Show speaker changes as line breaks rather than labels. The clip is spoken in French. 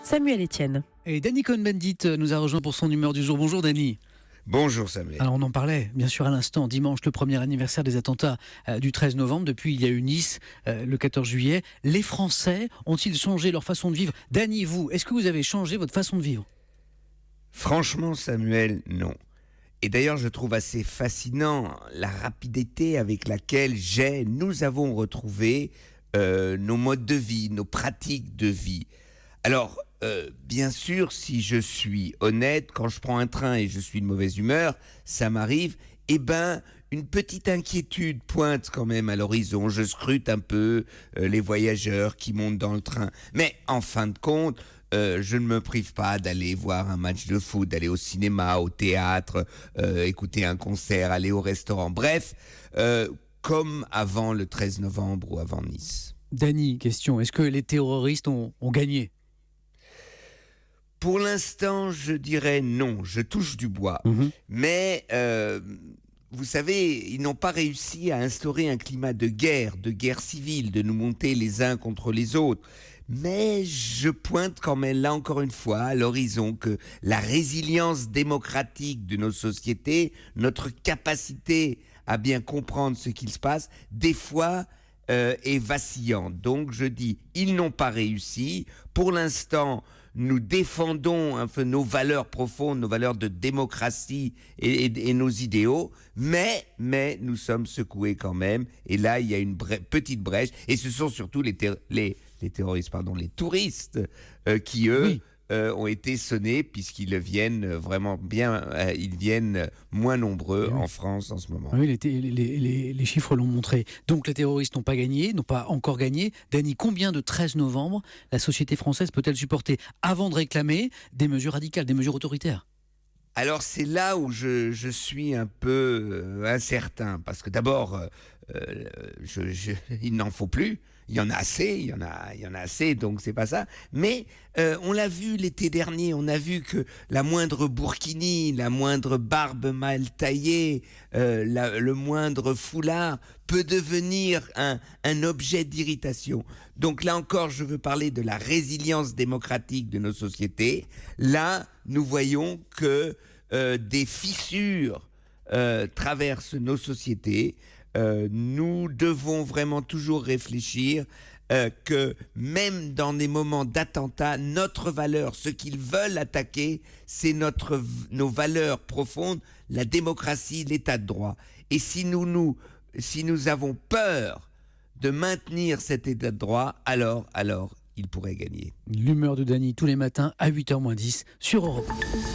Samuel Etienne.
Et Danny Cohn-Bendit nous a rejoint pour son humeur du jour. Bonjour Danny.
Bonjour Samuel.
Alors on en parlait bien sûr à l'instant, dimanche, le premier anniversaire des attentats du 13 novembre. Depuis il y a eu Nice le 14 juillet. Les Français ont-ils changé leur façon de vivre? Danny, vous, est-ce que vous avez changé votre façon de vivre?
Franchement Samuel, non. Et d'ailleurs je trouve assez fascinant la rapidité avec laquelle nous avons retrouvé nos modes de vie, nos pratiques de vie. Alors, bien sûr, si je suis honnête, quand je prends un train et je suis de mauvaise humeur, ça m'arrive, une petite inquiétude pointe quand même à l'horizon. Je scrute un peu les voyageurs qui montent dans le train. Mais en fin de compte, je ne me prive pas d'aller voir un match de foot, d'aller au cinéma, au théâtre, écouter un concert, aller au restaurant. Bref, comme avant le 13 novembre ou avant Nice.
Danny, question, est-ce que les terroristes ont gagné?
Pour l'instant, je dirais non, je touche du bois. Mais, vous savez, ils n'ont pas réussi à instaurer un climat de guerre civile, de nous monter les uns contre les autres. Mais je pointe quand même, là encore une fois, à l'horizon que la résilience démocratique de nos sociétés, notre capacité à bien comprendre ce qu'il se passe, des fois est vacillante. Donc je dis, ils n'ont pas réussi. Pour l'instant, nous défendons un peu nos valeurs profondes, nos valeurs de démocratie et nos idéaux, mais nous sommes secoués quand même. Et là, il y a une petite brèche. Et ce sont surtout les terroristes, les touristes qui, eux,
Oui.
ont été sonnés puisqu'ils viennent vraiment bien, ils viennent moins nombreux en France en ce moment.
Oui, les chiffres l'ont montré. Donc les terroristes n'ont pas gagné, n'ont pas encore gagné. Danny, combien de 13 novembre la société française peut-elle supporter avant de réclamer des mesures radicales, des mesures autoritaires?
Alors c'est là où je suis un peu incertain, parce que d'abord, il n'en faut plus, il y en a assez, donc c'est pas ça. Mais on l'a vu l'été dernier, on a vu que la moindre burkini, la moindre barbe mal taillée, le moindre foulard peut devenir un objet d'irritation. Donc là encore, je veux parler de la résilience démocratique de nos sociétés. Là, nous voyons que des fissures traversent nos sociétés. Nous devons vraiment toujours réfléchir que même dans des moments d'attentat, notre valeur, ce qu'ils veulent attaquer, c'est nos valeurs profondes, la démocratie, l'état de droit. Et si nous avons peur de maintenir cet état de droit, alors il pourrait gagner.
L'humeur de Danny tous les matins à 8h moins 10 sur Europe 1.